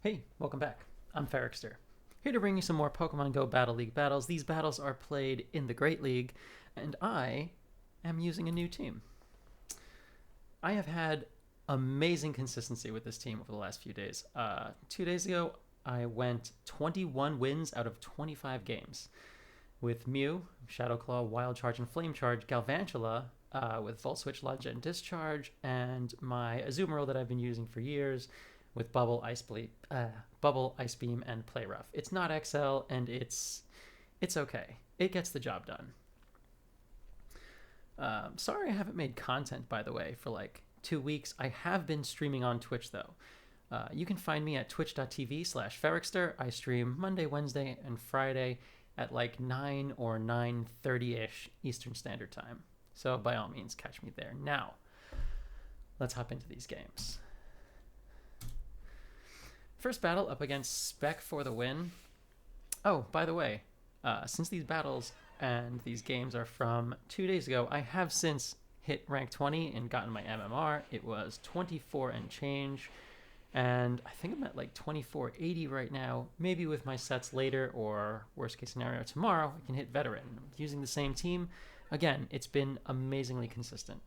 Hey, welcome back. I'm Ferrixter, here to bring you some more Pokemon Go Battle League battles. These battles are played in the Great League, and I am using a new team. I have had amazing consistency with this team over the last few days. 2 days ago, I went 21 wins out of 25 games with Mew, Shadow Claw, Wild Charge, and Flame Charge, Galvantula with Volt Switch, Lunge, and Discharge, and my Azumarill that I've been using for years with Bubble, Ice Beam, and Play Rough. It's not XL, and it's okay. It gets the job done. Sorry I haven't made content, by the way, for like 2 weeks. I have been streaming on Twitch, though. You can find me at twitch.tv/Ferrixter. I stream Monday, Wednesday, and Friday at like 9 or 9:30ish Eastern Standard Time. So by all means, catch me there. Now, let's hop into these games. First battle up against Spec for the win. Oh, by the way, since these battles and these games are from 2 days ago, I have since hit rank 20 and gotten my MMR. It was 24 and change, and I think I'm at like 2480 right now. Maybe with my sets later, or worst case scenario tomorrow, I can hit veteran. I'm using the same team. Again, it's been amazingly consistent.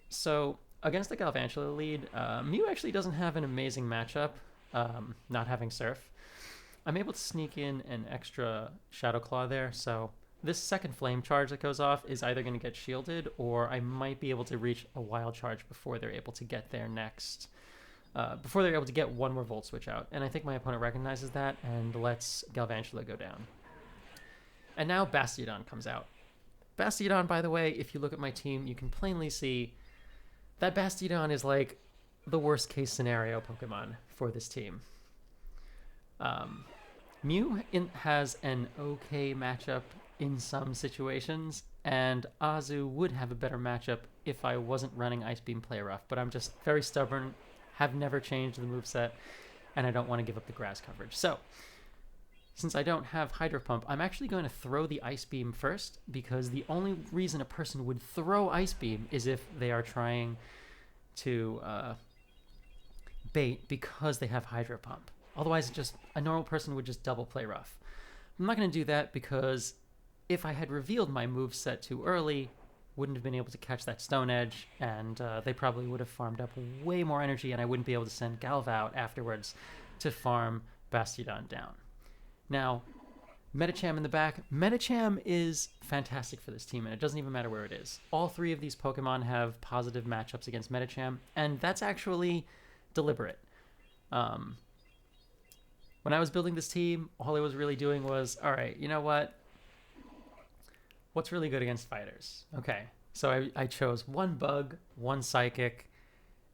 So against the Galvantula lead, Mew actually doesn't have an amazing matchup, not having Surf. I'm able to sneak in an extra Shadow Claw there, so this second Flame Charge that goes off is either going to get shielded, or I might be able to reach a Wild Charge before they're able to get their next, before they're able to get one more Volt Switch out. And I think my opponent recognizes that and lets Galvantula go down. And now Bastiodon comes out. Bastiodon, by the way, if you look at my team, you can plainly see that Bastiodon is like the worst case scenario Pokemon for this team. Mew has an okay matchup in some situations, and Azu would have a better matchup if I wasn't running Ice Beam Play Rough, but I'm just very stubborn, have never changed the moveset, and I don't want to give up the grass coverage. So, since I don't have Hydro Pump, I'm actually going to throw the Ice Beam first, because the only reason a person would throw Ice Beam is if they are trying to bait because they have Hydro Pump. Otherwise, a normal person would just double Play Rough. I'm not going to do that because if I had revealed my move set too early, wouldn't have been able to catch that Stone Edge, and they probably would have farmed up way more energy, and I wouldn't be able to send Galva out afterwards to farm Bastiodon down. Now, Medicham in the back. Medicham is fantastic for this team, and it doesn't even matter where it is. All three of these Pokemon have positive matchups against Medicham, and that's actually deliberate. When I was building this team, all I was really doing was, all right, you know what? What's really good against fighters? Okay, so I chose one Bug, one Psychic,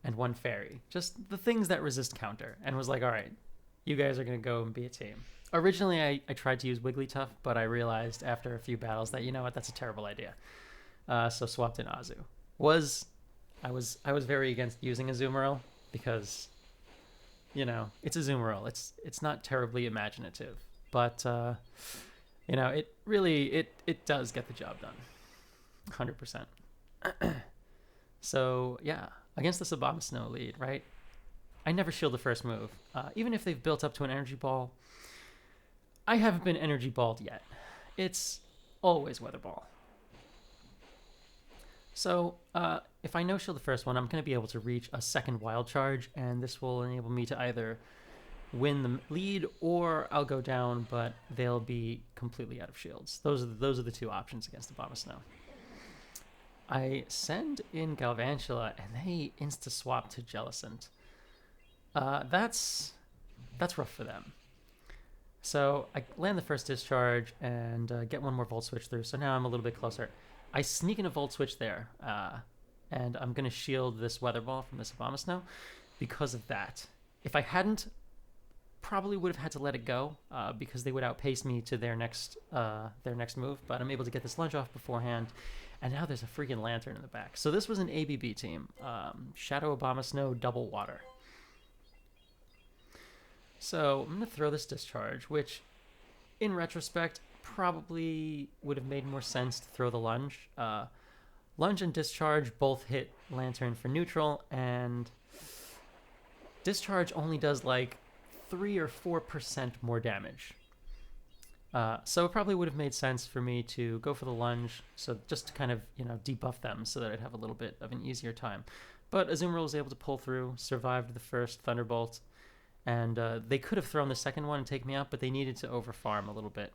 and one Fairy. Just the things that resist counter, and was like, all right, you guys are going to go and be a team. Originally, I tried to use Wigglytuff, but I realized after a few battles that, you know what, that's a terrible idea. So swapped in Azu. I was very against using Azumarill because, you know, it's Azumarill. It's not terribly imaginative, but you know, it really it does get the job done, 100%. So yeah, against this Abomasnow lead, right? I never shield the first move, even if they've built up to an Energy Ball. I haven't been Energy Balled yet. It's always Weather Ball. So if I no-shield the first one, I'm going to be able to reach a second Wild Charge, and this will enable me to either win the lead or I'll go down, but they'll be completely out of shields. Those are the two options against Abomasnow. I send in Galvantula, and they insta-swap to Jellicent. That's rough for them. So I land the first discharge and get one more Volt Switch through, so now I'm a little bit closer. I sneak in a Volt Switch there, and I'm going to shield this Weather Ball from this Abomasnow because of that. If I hadn't, probably would have had to let it go because they would outpace me to their next move, but I'm able to get this lunge off beforehand, and now there's a freaking Lantern in the back. So this was an ABB team, Shadow Abomasnow, Double Water. So I'm going to throw this Discharge, which, in retrospect, probably would have made more sense to throw the Lunge. Lunge and Discharge both hit Lantern for neutral, and Discharge only does like 3 or 4% more damage. So it probably would have made sense for me to go for the lunge, so just to kind of, debuff them so that I'd have a little bit of an easier time. But Azumarill was able to pull through, survived the first Thunderbolt, and they could have thrown the second one and take me out, but they needed to overfarm a little bit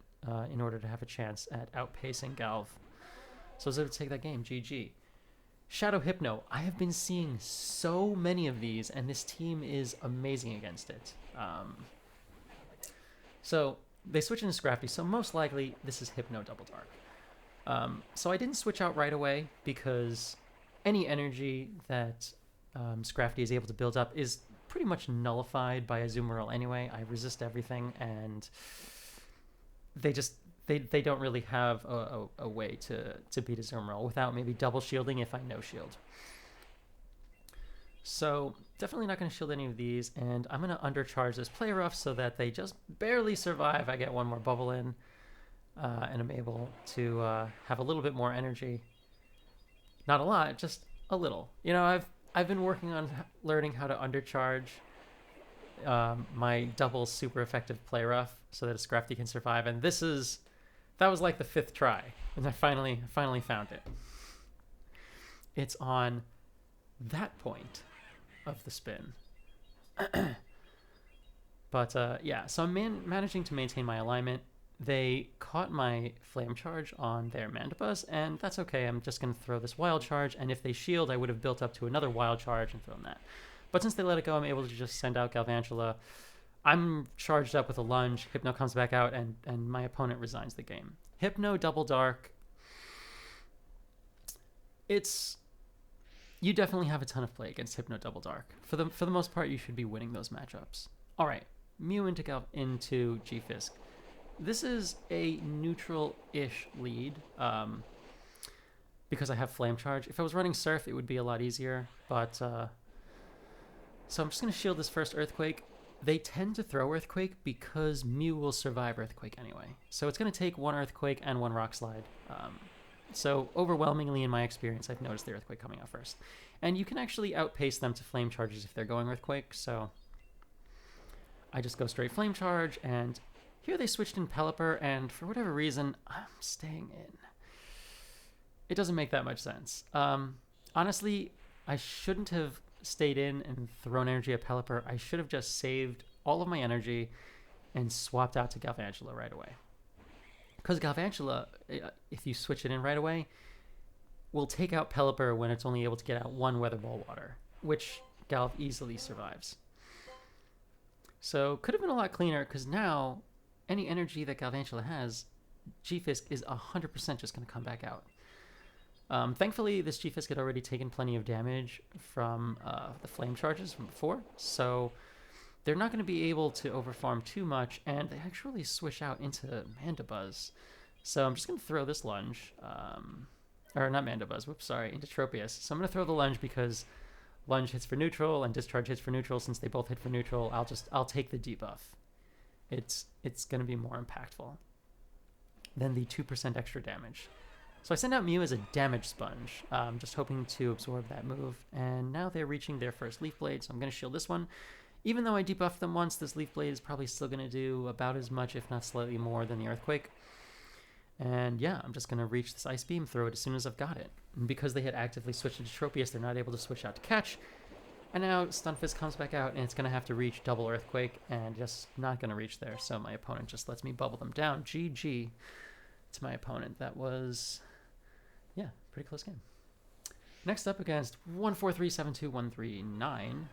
in order to have a chance at outpacing Galv. So I was able to take that game, GG. Shadow Hypno. I have been seeing so many of these, and this team is amazing against it. So they switch into Scrafty, so most likely this is Hypno Double Dark. So I didn't switch out right away because any energy that Scrafty is able to build up is pretty much nullified by Azumarill anyway. I resist everything, and they don't really have a way to beat Azumarill without maybe double shielding if I no shield. So definitely not going to shield any of these, and I'm going to undercharge this Play Rough so that they just barely survive. I get one more bubble in, and I'm able to have a little bit more energy. Not a lot, just a little. I've been working on learning how to undercharge my double super effective Play Rough so that a Scrafty can survive, and that was like the 5th try, and I finally found it. It's on that point of the spin. But yeah, so I'm managing to maintain my alignment. They caught my Flame Charge on their Mandibuzz, and that's okay. I'm just going to throw this Wild Charge, and if they shield, I would have built up to another Wild Charge and thrown that. But since they let it go, I'm able to just send out Galvantula. I'm charged up with a lunge. Hypno comes back out, and my opponent resigns the game. Hypno Double Dark. You definitely have a ton of play against Hypno Double Dark. For the most part, you should be winning those matchups. All right, Mew into G-Fisk. This is a neutral-ish lead because I have Flame Charge. If I was running Surf, it would be a lot easier. But so I'm just going to shield this first Earthquake. They tend to throw Earthquake because Mew will survive Earthquake anyway. So it's going to take one Earthquake and one Rock Slide. So overwhelmingly in my experience, I've noticed the Earthquake coming out first. And you can actually outpace them to Flame Charges if they're going Earthquake. So I just go straight Flame Charge, and here they switched in Pelipper, and for whatever reason, I'm staying in. It doesn't make that much sense. Honestly, I shouldn't have stayed in and thrown energy at Pelipper. I should have just saved all of my energy and swapped out to Galvantula right away. Because Galvantula, if you switch it in right away, will take out Pelipper when it's only able to get out one Weather Ball Water, which Galv easily survives. So could have been a lot cleaner, because now any energy that Galvantula has, G-Fisk is 100% just going to come back out. Thankfully, this G-Fisk had already taken plenty of damage from the Flame Charges from before, so they're not going to be able to overfarm too much, and they actually switch out into Mandibuzz. So I'm just going to throw this lunge, or not Mandibuzz, whoops, sorry, into Tropius. So I'm going to throw the lunge because lunge hits for neutral and discharge hits for neutral. Since they both hit for neutral, I'll take the debuff. It's going to be more impactful than the 2% extra damage. So I send out Mew as a damage sponge, just hoping to absorb that move. And now they're reaching their first Leaf Blade, so I'm going to shield this one. Even though I debuffed them once, this Leaf Blade is probably still going to do about as much, if not slightly more, than the Earthquake. And yeah, I'm just going to reach this Ice Beam, throw it as soon as I've got it. And because they had actively switched into Tropius, they're not able to switch out to Catch. And now Stunfisk comes back out, and it's going to have to reach double Earthquake, and just not going to reach there. So my opponent just lets me bubble them down. GG to my opponent. That was, yeah, pretty close game. Next up against 143-72139.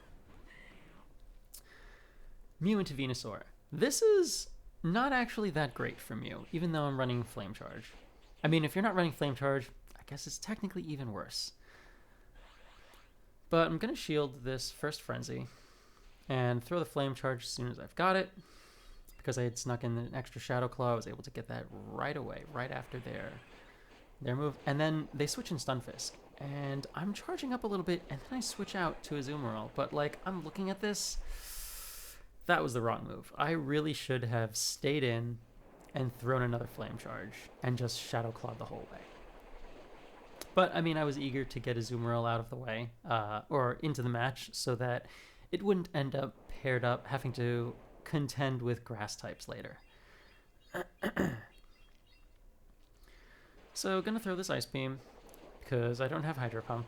Mew into Venusaur. This is not actually that great for Mew, even though I'm running Flame Charge. I mean, if you're not running Flame Charge, I guess it's technically even worse. But I'm going to shield this first Frenzy and throw the Flame Charge as soon as I've got it. Because I had snuck in an extra Shadow Claw, I was able to get that right away, right after their move. And then they switch in Stunfisk. And I'm charging up a little bit, and then I switch out to Azumarill. But, like, I'm looking at this. That was the wrong move. I really should have stayed in and thrown another Flame Charge and just Shadow Clawed the whole way. But, I mean, I was eager to get Azumarill out of the way, or into the match, so that it wouldn't end up paired up having to contend with grass types later. So gonna throw this Ice Beam because I don't have Hydro Pump.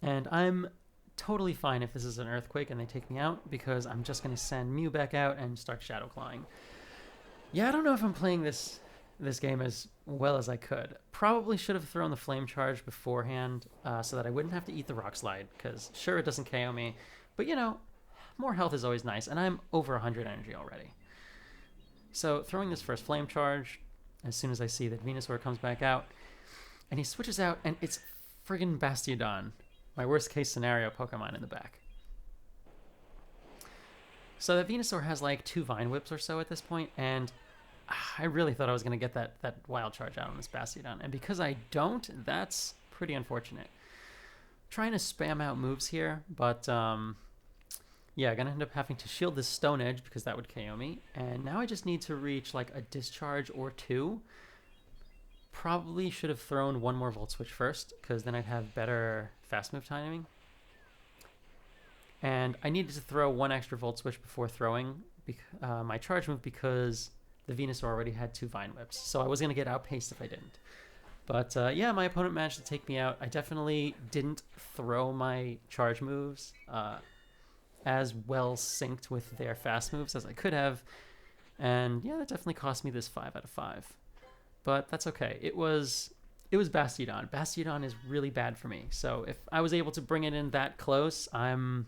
And I'm totally fine if this is an Earthquake and they take me out, because I'm just going to send Mew back out and start Shadow Clawing. Yeah, I don't know if I'm playing this game as well as I could. Probably should have thrown the Flame Charge beforehand so that I wouldn't have to eat the Rock Slide, because sure, it doesn't KO me, but you know, more health is always nice, and I'm over 100 energy already. So throwing this first Flame Charge, as soon as I see that Venusaur comes back out, and he switches out, and it's friggin' Bastiodon. My worst case scenario Pokemon in the back. So that Venusaur has like 2 Vine Whips or so at this point, and I really thought I was going to get that Wild Charge out on this Bastiodon. And because I don't, that's pretty unfortunate. Trying to spam out moves here, but yeah, going to end up having to shield this Stone Edge because that would KO me. And now I just need to reach like a Discharge or 2. Probably should have thrown 1 more Volt Switch first, because then I'd have better fast move timing. And I needed to throw 1 extra Volt Switch before throwing my charge move, because the Venusaur already had 2 Vine Whips. So I was going to get outpaced if I didn't. But yeah, my opponent managed to take me out. I definitely didn't throw my charge moves as well synced with their fast moves as I could have. And yeah, that definitely cost me this 5 out of 5. But that's okay. It was Bastiodon. Bastiodon is really bad for me. So if I was able to bring it in that close, I'm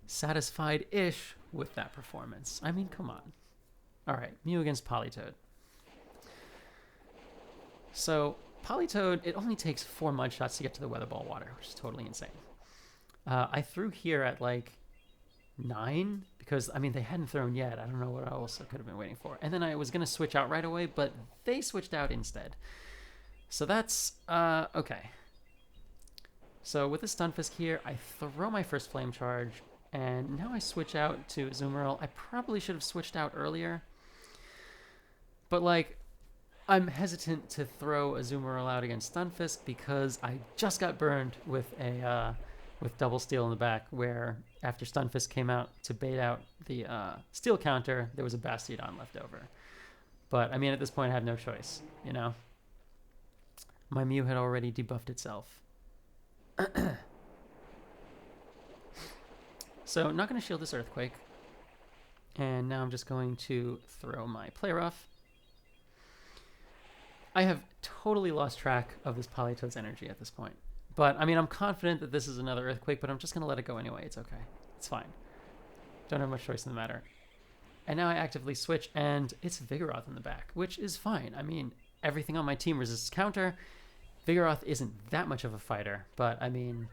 satisfied-ish with that performance. I mean, come on. All right, Mew against Politoed. So Politoed, it only takes 4 Mud Shots to get to the Weather Ball water, which is totally insane. I threw here at like 9 because, I mean, they hadn't thrown yet. I don't know what else I could have been waiting for. And then I was going to switch out right away, but they switched out instead. So that's okay. So with the Stunfisk here, I throw my first Flame Charge, and now I switch out to Azumarill. I probably should have switched out earlier, but like, I'm hesitant to throw Azumarill out against Stunfisk because I just got burned with a Double Steel in the back, where after Stunfisk came out to bait out the Steel counter, there was a Bastiodon left over. But I mean, at this point, I have no choice, you know? My Mew had already debuffed itself. So, not going to shield this Earthquake. And now I'm just going to throw my Play Rough. I have totally lost track of this Politoed's energy at this point. But, I mean, I'm confident that this is another Earthquake, but I'm just going to let it go anyway. It's okay. It's fine. Don't have much choice in the matter. And now I actively switch, and it's Vigoroth in the back, which is fine. I mean, everything on my team resists counter. Vigoroth isn't that much of a fighter, but, I mean,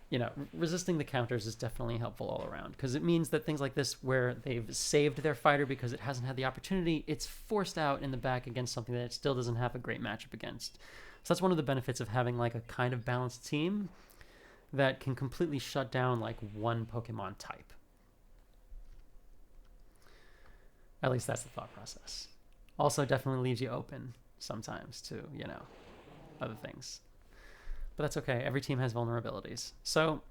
you know, resisting the counters is definitely helpful all around, because it means that things like this, where they've saved their fighter because it hasn't had the opportunity, it's forced out in the back against something that it still doesn't have a great matchup against. So that's one of the benefits of having like a kind of balanced team that can completely shut down like one Pokemon type. At least that's the thought process. Also definitely leaves you open sometimes to, you know, other things. But that's okay. Every team has vulnerabilities. So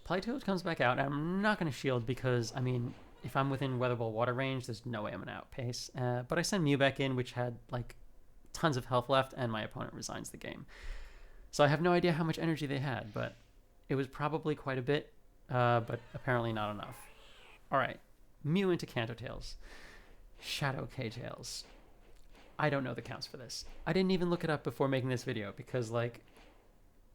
Politoed comes back out, and I'm not going to shield because, I mean, if I'm within Weather Ball water range, there's no way I'm going to outpace. But I send Mew back in, which had like tons of health left, and my opponent resigns the game. So I have no idea how much energy they had, but it was probably quite a bit, but apparently not enough. All right, Mew into Kanto Tails. Shadow K-Tails. I don't know the counts for this. I didn't even look it up before making this video because, like,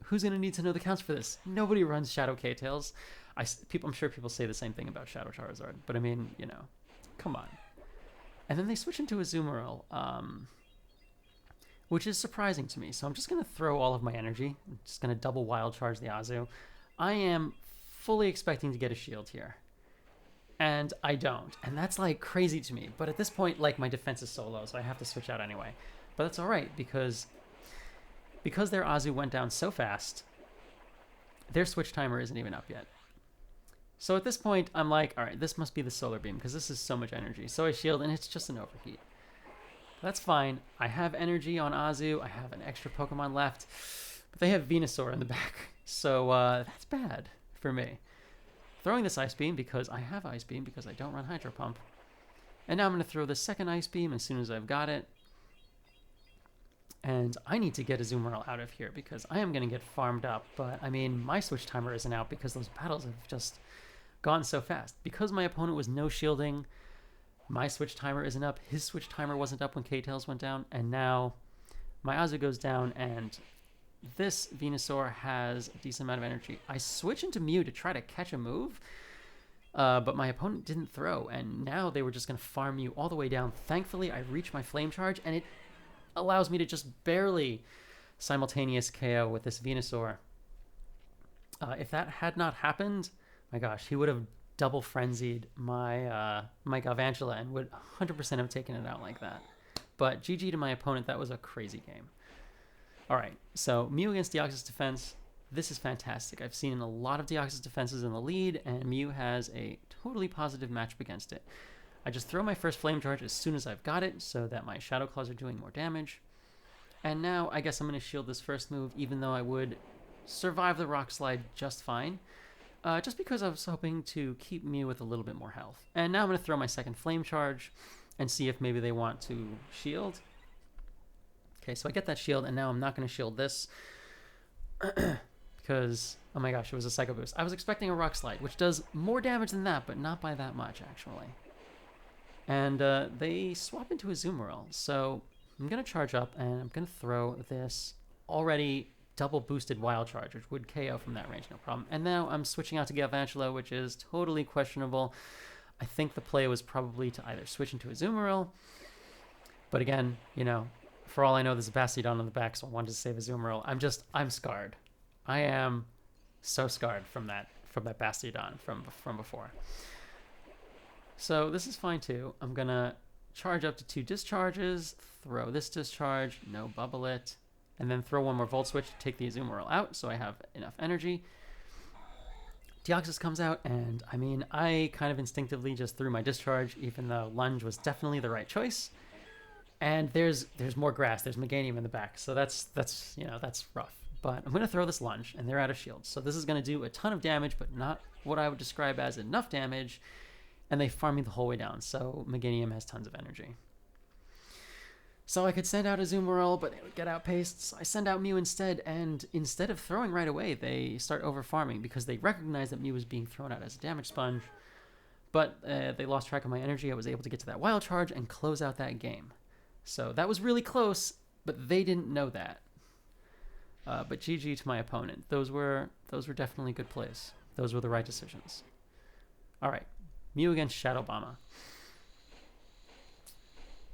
who's going to need to know the counts for this? Nobody runs Shadow K-Tails. I'm sure people say the same thing about Shadow Charizard, but I mean, you know, come on. And then they switch into Azumarill, which is surprising to me. So I'm just going to throw all of my energy. I'm just going to double Wild Charge the Azu. I am fully expecting to get a shield here. And I don't. And that's like crazy to me. But at this point, like, my defense is so low, so I have to switch out anyway. But that's all right, because their Azu went down so fast, their switch timer isn't even up yet. So at this point, I'm like, all right, this must be the Solar Beam, because this is so much energy. So I shield, and it's just an overheat. That's fine. I have energy on Azu. I have an extra Pokemon left. But they have Venusaur in the back, so that's bad for me. Throwing this Ice Beam because I have Ice Beam because I don't run Hydro Pump. And now I'm going to throw the second Ice Beam as soon as I've got it. And I need to get Azumarill out of here because I am going to get farmed up. But, I mean, my switch timer isn't out because those battles have just gone so fast. Because my opponent was no shielding, my switch timer isn't up. His switch timer wasn't up when K-Tails went down. And now my Azu goes down and this Venusaur has a decent amount of energy. I switch into Mew to try to catch a move. But my opponent didn't throw. And now they were just going to farm Mew all the way down. Thankfully, I reach my Flame Charge and it allows me to just barely simultaneous KO with this Venusaur. If that had not happened, my gosh, he would have double frenzied my my Galvantula and would 100% have taken it out like that. But GG to my opponent, that was a crazy game. All right, so Mew against Deoxys defense. This is fantastic. I've seen a lot of Deoxys defenses in the lead, and Mew has a totally positive matchup against it. I just throw my first Flame Charge as soon as I've got it so that my Shadow Claws are doing more damage. And now I guess I'm going to shield this first move, even though I would survive the Rock Slide just fine. Just because I was hoping to keep Mew with a little bit more health. And now I'm going to throw my second Flame Charge and see if maybe they want to shield. Okay, so I get that shield, and now I'm not going to shield this. Because, oh my gosh, it was a Psycho Boost. I was expecting a Rock Slide, which does more damage than that, but not by that much, actually. And they swap into Azumarill. So I'm going to charge up, and I'm going to throw this already double boosted Wild Charge, which would KO from that range, no problem. And now I'm switching out to Galvantula, which is totally questionable. I think the play was probably to either switch into Azumarill. But again, you know, for all I know, there's a Bastiodon on the back, so I wanted to save Azumarill. I'm scarred. I am so scarred from that Bastiodon from before. So this is fine too. I'm gonna charge up to 2 discharges, throw this discharge, no bubble it, and then throw one more Volt Switch to take the Azumarill out so I have enough energy. Deoxys comes out, and I mean, I kind of instinctively just threw my discharge, even though Lunge was definitely the right choice. And there's more grass. There's Meganium in the back, so that's you know, that's rough. But I'm going to throw this Lunge, and they're out of shield. So this is going to do a ton of damage, but not what I would describe as enough damage. And they farm me the whole way down, so Meganium has tons of energy. So I could send out Azumarill, but they would get outpaced. So I send out Mew instead, and instead of throwing right away, they start over-farming because they recognize that Mew was being thrown out as a damage sponge. But they lost track of my energy. I was able to get to that Wild Charge and close out that game. So that was really close, but they didn't know that. But GG to my opponent. Those were definitely good plays. Those were the right decisions. All right, Mew against Shadow Bomber.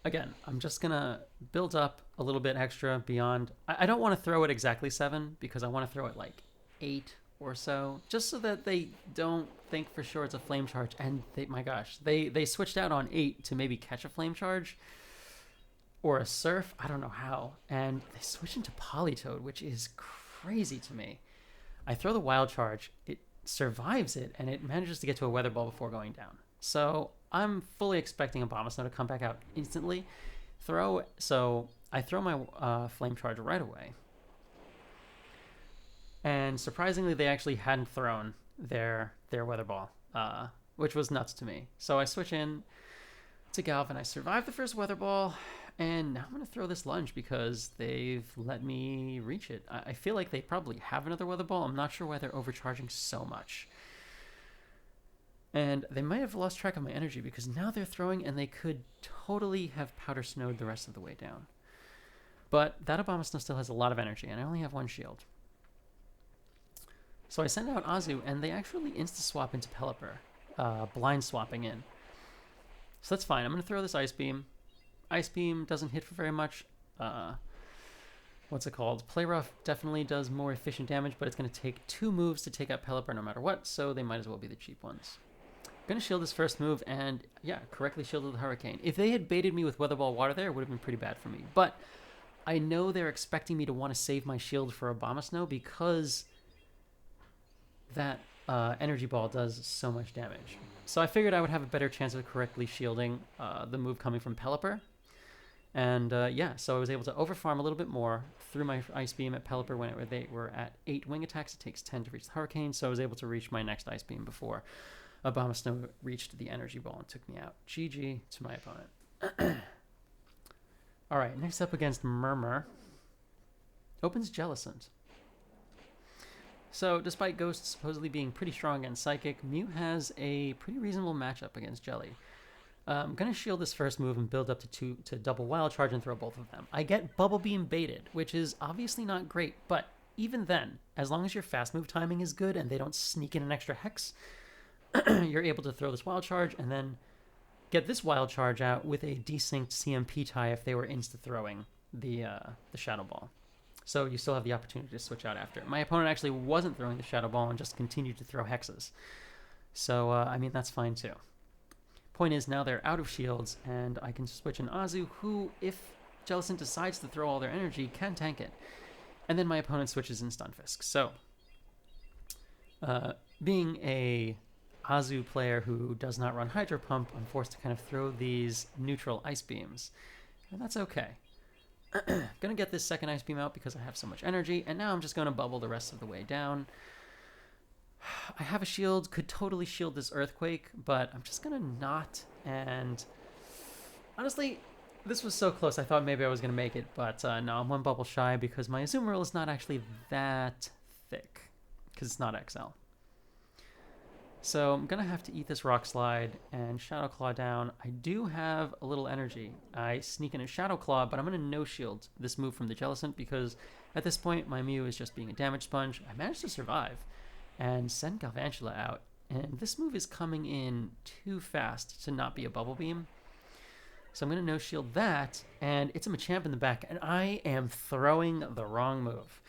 Again, I'm just gonna build up a little bit extra beyond. I don't want to throw it exactly 7 because I want to throw it like 8 or so, just so that they don't think for sure it's a Flame Charge. And my gosh, they switched out on 8 to maybe catch a Flame Charge. Or a Surf, I don't know how. And they switch into Politoed, which is crazy to me. I throw the Wild Charge, it survives it, and it manages to get to a Weather Ball before going down. So I'm fully expecting a Abomasnow to come back out instantly. So I throw my Flame Charge right away. And surprisingly, they actually hadn't thrown their Weather Ball, which was nuts to me. So I switch in to Galvan. I survive the first Weather Ball. And now I'm going to throw this Lunge because they've let me reach it. I feel like they probably have another Weather Ball. I'm not sure why they're overcharging so much. And they might have lost track of my energy because now they're throwing and they could totally have Powder Snowed the rest of the way down. But that Abomasnow still has a lot of energy and I only have 1 shield. So I send out Azu and they actually insta-swap into Pelipper, blind swapping in. So that's fine. I'm going to throw this Ice Beam. Ice Beam doesn't hit for very much. What's it called? Play Rough definitely does more efficient damage, but it's going to take 2 moves to take out Pelipper no matter what, so they might as well be the cheap ones. I'm going to shield this first move, and yeah, correctly shielded the Hurricane. If they had baited me with Weather Ball Water there, it would have been pretty bad for me. But I know they're expecting me to want to save my shield for Abomasnow because that Energy Ball does so much damage. So I figured I would have a better chance of correctly shielding the move coming from Pelipper. And yeah, so I was able to overfarm a little bit more through my Ice Beam at Pelipper when they were at 8 wing attacks. It takes 10 to reach the Hurricane, so I was able to reach my next Ice Beam before Abomasnow reached the Energy Ball and took me out. GG to my opponent. All right, next up against Murmur. Opens Jellicent. So, despite Ghost supposedly being pretty strong against Psychic, Mew has a pretty reasonable matchup against Jelly. I'm going to shield this first move and build up to double Wild Charge and throw both of them. I get Bubble Beam baited, which is obviously not great, but even then, as long as your fast move timing is good and they don't sneak in an extra Hex, you're able to throw this Wild Charge and then get this Wild Charge out with a desynced CMP tie if they were insta-throwing the Shadow Ball. So you still have the opportunity to switch out after. My opponent actually wasn't throwing the Shadow Ball and just continued to throw Hexes. So, I mean, that's fine too. Point is, now they're out of shields, and I can switch an Azu, who, if Jellicent decides to throw all their energy, can tank it. And then my opponent switches in Stunfisk. So, being a Azu player who does not run Hydro Pump, I'm forced to kind of throw these neutral Ice Beams. And that's okay. Gonna get this second Ice Beam out because I have so much energy, and now I'm just gonna bubble the rest of the way down. I have a shield, could totally shield this Earthquake, but I'm just gonna not, and honestly, this was so close, I thought maybe I was gonna make it, but no, I'm one bubble shy because my Azumarill is not actually that thick, because it's not XL. So I'm gonna have to eat this Rock Slide and Shadow Claw down. I do have a little energy. I sneak in a Shadow Claw, but I'm gonna no-shield this move from the Jellicent because at this point my Mew is just being a damage sponge. I managed to survive and send Galvantula out, and this move is coming in too fast to not be a Bubble Beam. So I'm gonna no-shield that, and it's a Machamp in the back, and I am throwing the wrong move.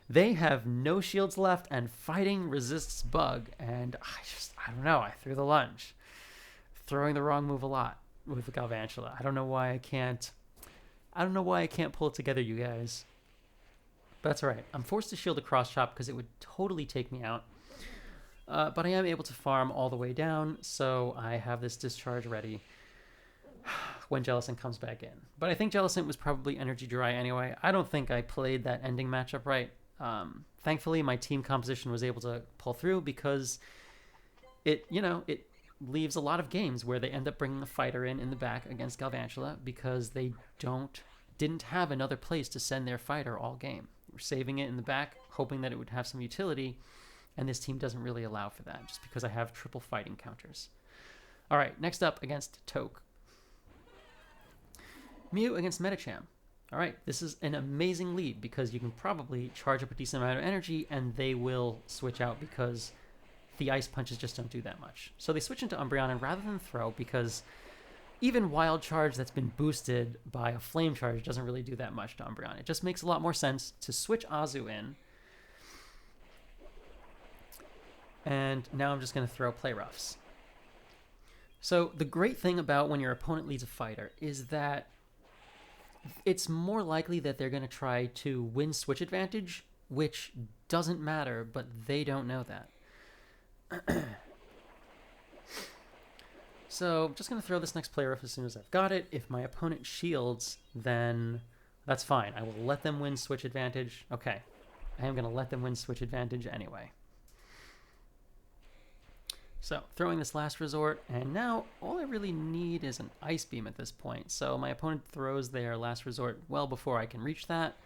They have no shields left, and Fighting resists Bug, and I don't know, I threw the lunge. Throwing the wrong move a lot with Galvantula. I don't know why I can't pull it together, you guys. But that's alright. I'm forced to shield a Cross Chop because it would totally take me out. But I am able to farm all the way down, so I have this discharge ready when Jellicent comes back in. But I think Jellicent was probably energy dry anyway. I don't think I played that ending matchup right. Thankfully, my team composition was able to pull through because it leaves a lot of games where they end up bringing a fighter in the back against Galvantula because they didn't have another place to send their fighter all game. We're saving it in the back, hoping that it would have some utility, and this team doesn't really allow for that just because I have triple fighting counters. All right, next up against Toke. Mew against Metacham. All right, this is an amazing lead because you can probably charge up a decent amount of energy and they will switch out because the Ice Punches just don't do that much. So they switch into Umbreon, and rather than throw, because even Wild Charge that's been boosted by a Flame Charge doesn't really do that much to Umbreon. It just makes a lot more sense to switch Azu in. And now I'm just going to throw Play Roughs. So the great thing about when your opponent leads a fighter is that it's more likely that they're going to try to win switch advantage, which doesn't matter, but they don't know that. So I'm just going to throw this next Play Rough as soon as I've got it. If my opponent shields, then that's fine. I will let them win switch advantage. Okay, I am going to let them win switch advantage anyway. So throwing this Last Resort, and now all I really need is an Ice Beam at this point. So my opponent throws their Last Resort well before I can reach that,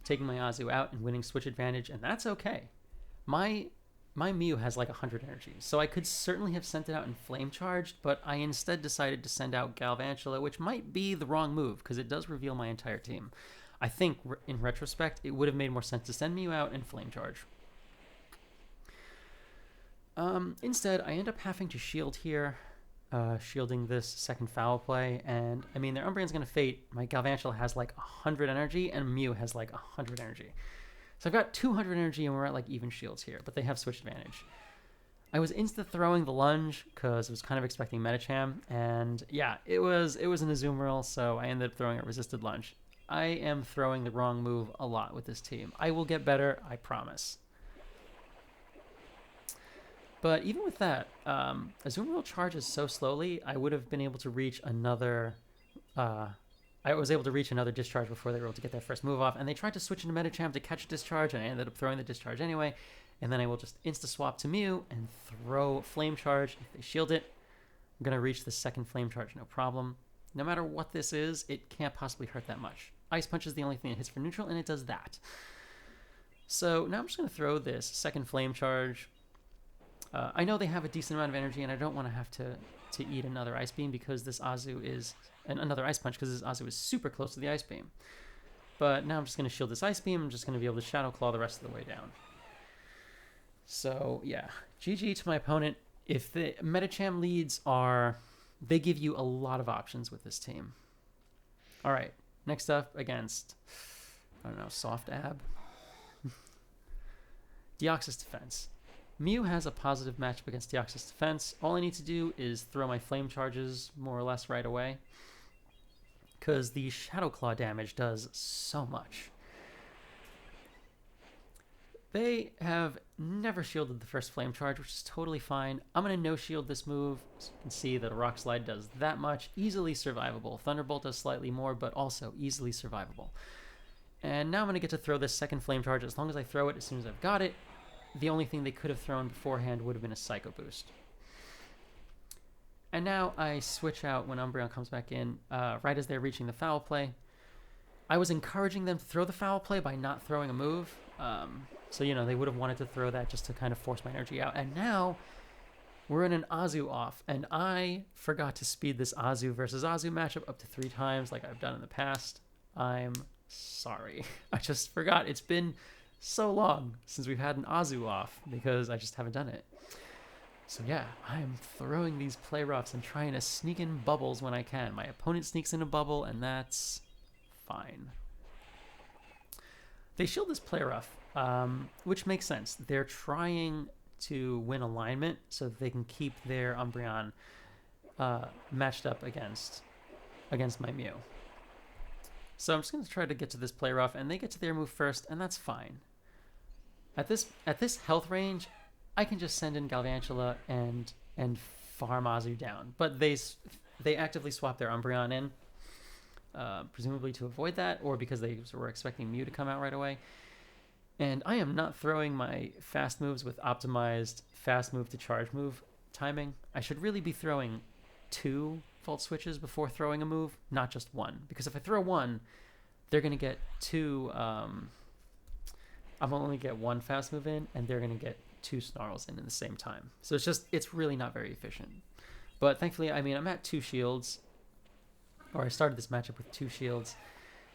taking my Azu out and winning switch advantage, and that's okay. My Mew has like 100 energy, so I could certainly have sent it out in Flame Charged, but I instead decided to send out Galvantula, which might be the wrong move because it does reveal my entire team. I think in retrospect, it would have made more sense to send Mew out and Flame Charge. Instead, I end up having to shield here, shielding this second foul play, and I mean, their Umbreon's going to Fate. My Galvantula has like 100 energy, and Mew has like 100 energy. So I've got 200 energy, and we're at like even shields here, but they have switch advantage. I was insta-throwing the lunge because I was kind of expecting Metacham, and yeah, it was an Azumarill, so I ended up throwing a resisted lunge. I am throwing the wrong move a lot with this team. I will get better, I promise. But even with that, Azumarill charges so slowly, I would have been able to reach another I was able to reach another discharge before they were able to get their first move off, and they tried to switch into Medicham to catch a discharge, and I ended up throwing the discharge anyway. And then I will just insta-swap to Mew and throw Flame Charge. If they shield it, I'm going to reach the second Flame Charge, no problem. No matter what this is, it can't possibly hurt that much. Ice Punch is the only thing that hits for neutral, and it does that. So now I'm just going to throw this second Flame Charge. I know they have a decent amount of energy, and I don't want to have to eat another Ice Beam because this Azu is... another Ice Punch because this Azu is super close to the Ice Beam. But now I'm just going to shield this Ice Beam. I'm just going to be able to Shadow Claw the rest of the way down. So, yeah. GG to my opponent. If the Medicham leads are... they give you a lot of options with this team. Alright. Next up against... I don't know, Soft Ab. Deoxys Defense. Mew has a positive matchup against Deoxys Defense. All I need to do is throw my Flame Charges more or less right away. Because the Shadow Claw damage does so much. They have never shielded the first Flame Charge, which is totally fine. I'm going to no-shield this move, so you can see that a Rock Slide does that much. Easily survivable. Thunderbolt does slightly more, but also easily survivable. And now I'm going to get to throw this second Flame Charge. As long as I throw it as soon as I've got it, the only thing they could have thrown beforehand would have been a Psycho Boost. And now I switch out when Umbreon comes back in, right as they're reaching the Foul Play. I was encouraging them to throw the Foul Play by not throwing a move. So, you know, they would have wanted to throw that just to kind of force my energy out. And now we're in an Azu off, and I forgot to speed this Azu versus Azu matchup up to 3 times like I've done in the past. I'm sorry. I just forgot. It's been so long since we've had an Azu off because I just haven't done it. So yeah, I am throwing these play roughs and trying to sneak in bubbles when I can. My opponent sneaks in a bubble, and that's fine. They shield this play rough, which makes sense. They're trying to win alignment so that they can keep their Umbreon matched up against my Mew. So I'm just going to try to get to this play rough, and they get to their move first, and that's fine. At this health range, I can just send in Galvantula and farm Azu down. But they actively swap their Umbreon in, presumably to avoid that, or because they were expecting Mew to come out right away. And I am not throwing my fast moves with optimized fast move to charge move timing. I should really be throwing 2 Volt Switches before throwing a move, not just 1. Because if I throw 1, they're going to get 2... I'm only get 1 fast move in, and they're going to get 2 Snarls in the same time. So it's really not very efficient. But thankfully, I mean, I'm at 2 shields, or I started this matchup with 2 shields,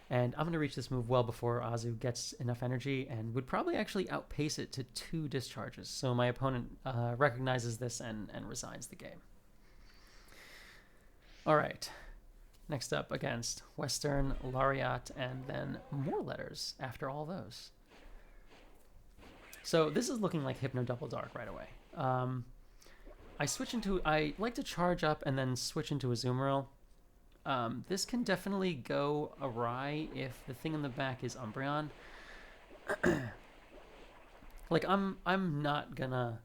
and I'm going to reach this move well before Azu gets enough energy, and would probably actually outpace it to 2 discharges. So my opponent recognizes this and resigns the game. All right. Next up against Western, Lariat, and then more letters after all those. So this is looking like Hypno Double Dark right away. I like to charge up and then switch into Azumarill. This can definitely go awry if the thing in the back is Umbreon. Like I'm not gonna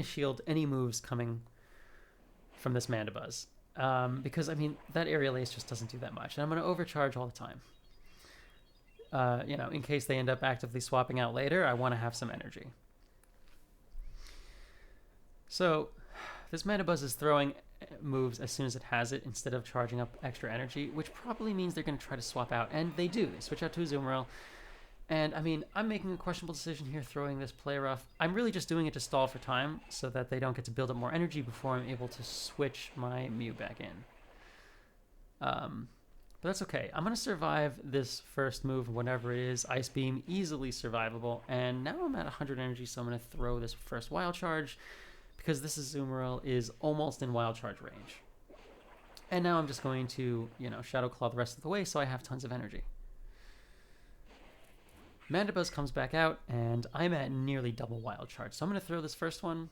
shield any moves coming from this Mandibuzz. Because I mean that Aerial Ace just doesn't do that much. And I'm gonna overcharge all the time. You know, in case they end up actively swapping out later, I want to have some energy. So this Mandibuzz is throwing moves as soon as it has it instead of charging up extra energy, which probably means they're going to try to swap out, and they do. They switch out to Azumarill. And I mean, I'm making a questionable decision here throwing this play rough. I'm really just doing it to stall for time so that they don't get to build up more energy before I'm able to switch my Mew back in. But that's okay. I'm going to survive this first move, whatever it is. Ice Beam, easily survivable. And now I'm at 100 energy, so I'm going to throw this first Wild Charge because this Azumarill is almost in Wild Charge range. And now I'm just going to, you know, Shadow Claw the rest of the way so I have tons of energy. Mandibuzz comes back out, and I'm at nearly double Wild Charge. So I'm going to throw this first one.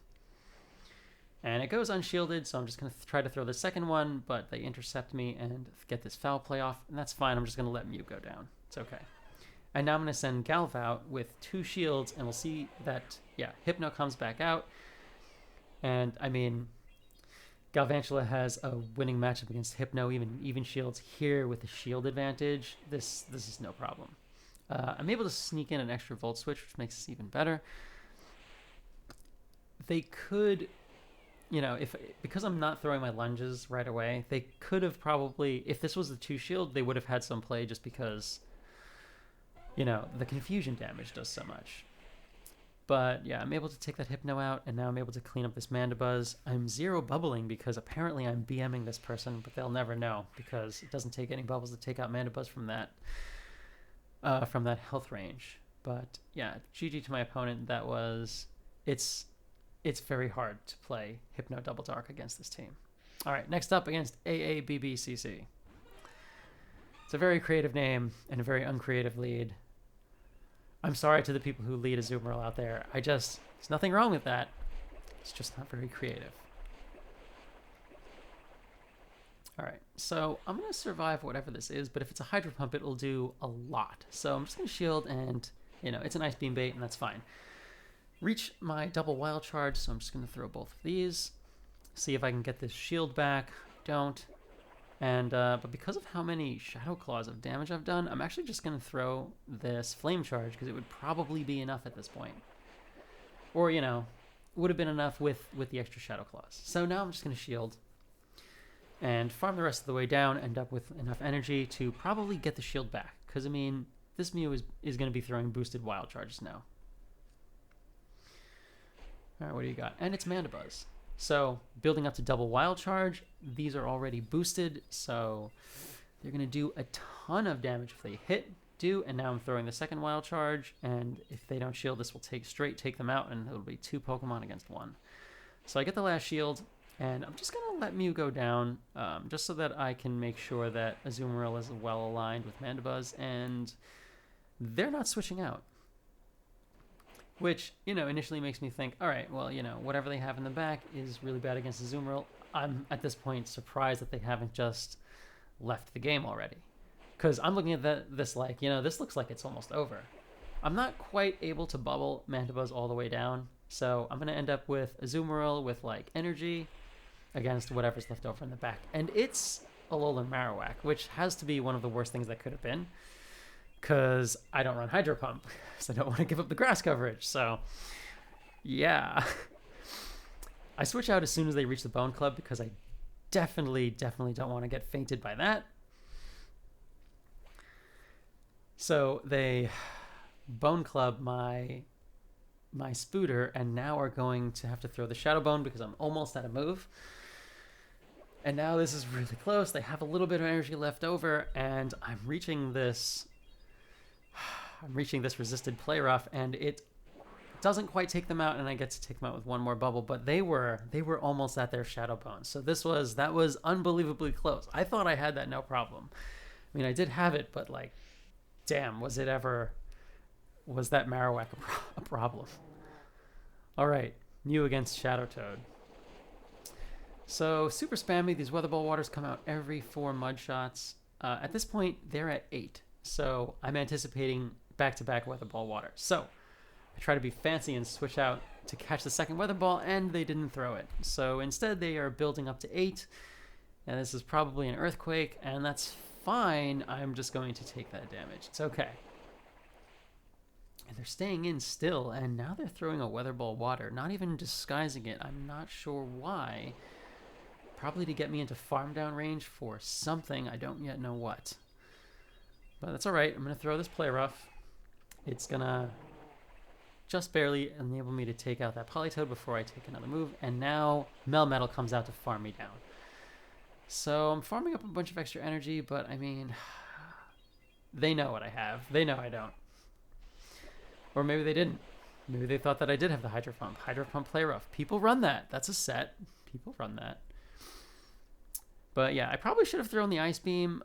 And it goes unshielded, so I'm just going to try to throw the second one, but they intercept me and get this foul play off, and that's fine. I'm just going to let Mew go down. It's okay. And now I'm going to send Galv out with 2 shields, and we'll see that, yeah, Hypno comes back out. And, I mean, Galvantula has a winning matchup against Hypno, even shields here with the shield advantage. This is no problem. I'm able to sneak in an extra Volt Switch, which makes this even better. They could, because I'm not throwing my lunges right away, they could have probably, if this was the 2 shield, they would have had some play just because, the confusion damage does so much. But yeah, I'm able to take that Hypno out, and now I'm able to clean up this Mandibuzz. I'm 0 bubbling because apparently I'm BMing this person, but they'll never know because it doesn't take any bubbles to take out Mandibuzz from that health range. But yeah, GG to my opponent. It's very hard to play Hypno Double Dark against this team. All right, next up against AABBCC. It's a very creative name and a very uncreative lead. I'm sorry to the people who lead Azumarill out there. There's nothing wrong with that. It's just not very creative. All right, so I'm going to survive whatever this is, but if it's a Hydro Pump, it'll do a lot. So I'm just going to shield, and, it's an Ice Beam bait, and that's fine. Reach my double Wild Charge, so I'm just going to throw both of these. See if I can get this shield back. Don't. And but because of how many Shadow Claws of damage I've done, I'm actually just going to throw this Flame Charge, because it would probably be enough at this point. Or, would have been enough with the extra Shadow Claws. So now I'm just going to shield and farm the rest of the way down, end up with enough energy to probably get the shield back. Because, this Mew is going to be throwing boosted Wild Charges now. All right, what do you got? And it's Mandibuzz. So, building up to double Wild Charge, these are already boosted, so they're going to do a ton of damage if they hit, and now I'm throwing the second Wild Charge, and if they don't shield, this will take them out, and it'll be 2 Pokemon against 1. So I get the last shield, and I'm just going to let Mew go down, just so that I can make sure that Azumarill is well aligned with Mandibuzz, and they're not switching out. Which, initially makes me think, all right, well, whatever they have in the back is really bad against Azumarill. I'm, at this point, surprised that they haven't just left the game already. Because I'm looking at this like, this looks like it's almost over. I'm not quite able to bubble Mandibuzz all the way down, so I'm going to end up with Azumarill with, energy against whatever's left over in the back. And it's Alolan Marowak, which has to be one of the worst things that could have been. Because I don't run Hydro Pump, so I don't want to give up the grass coverage. So, yeah. I switch out as soon as they reach the Bone Club because I definitely don't want to get fainted by that. So they Bone Club my Spooter, and now are going to have to throw the Shadow Bone because I'm almost out of move. And now this is really close. They have a little bit of energy left over, and I'm reaching this resisted play rough, and it doesn't quite take them out, and I get to take them out with one more bubble, but they were almost at their Shadow Bone. So that was unbelievably close. I thought I had that no problem. I did have it, but damn, was that Marowak a problem? All right, Mew against Shadow Toad. So super spammy. These Weather Ball Waters come out every 4 Mud Shots. At this point, they're at 8. So I'm anticipating back-to-back Weather Ball Water. So I try to be fancy and switch out to catch the second Weather Ball, and they didn't throw it. So instead, they are building up to 8. And this is probably an Earthquake, and that's fine. I'm just going to take that damage. It's okay. And they're staying in still, and now they're throwing a Weather Ball Water, not even disguising it. I'm not sure why. Probably to get me into farm down range for something. I don't yet know what. But that's all right. I'm going to throw this Play Rough. It's going to just barely enable me to take out that Politoed before I take another move. And now Melmetal comes out to farm me down. So I'm farming up a bunch of extra energy, but they know what I have. They know I don't. Or maybe they didn't. Maybe they thought that I did have the Hydro Pump. Hydro Pump Play Rough. People run that. That's a set. People run that. But yeah, I probably should have thrown the Ice Beam.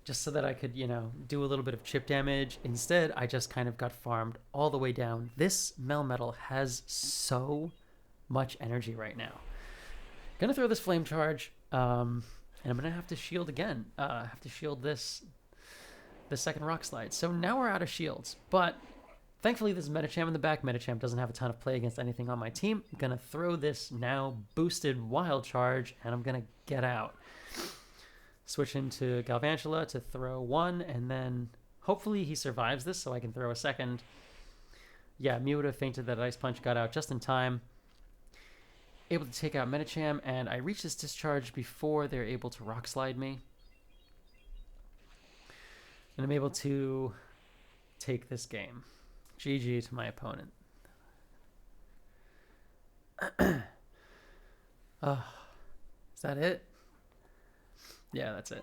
Just so that I could, do a little bit of chip damage. Instead, I just kind of got farmed all the way down. This Melmetal has so much energy right now. Gonna throw this Flame Charge, and I'm gonna have to shield again. Have to shield this, the second Rock Slide. So now we're out of shields, but Thankfully, there's Medicham in the back. Medicham doesn't have a ton of play against anything on my team. I'm going to throw this now boosted Wild Charge, and I'm going to get out. Switch into Galvantula to throw one, and then hopefully he survives this so I can throw a second. Yeah, Mew would have fainted that Ice Punch, got out just in time. Able to take out Medicham, and I reach this discharge before they're able to Rock Slide me. And I'm able to take this game. GG to my opponent. Is that it? Yeah, that's it.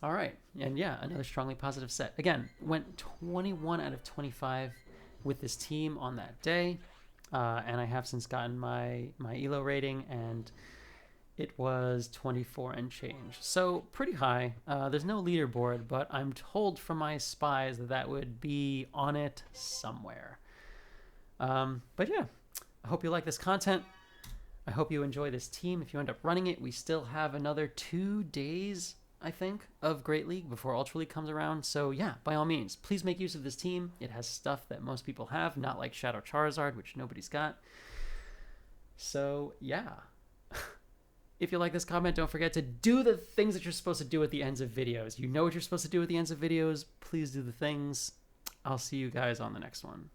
All right. And yeah, another strongly positive set. Again, went 21 out of 25 with this team on that day. And I have since gotten my ELO rating, and it was 24 and change. So pretty high. There's no leaderboard, but I'm told from my spies that would be on it somewhere. But yeah, I hope you like this content. I hope you enjoy this team. If you end up running it, we still have another 2 days, I think, of Great League before Ultra League comes around. So yeah, by all means, please make use of this team. It has stuff that most people have, not like Shadow Charizard, which nobody's got. So yeah. If you like this comment, don't forget to do the things that you're supposed to do at the ends of videos. You know what you're supposed to do at the ends of videos. Please do the things. I'll see you guys on the next one.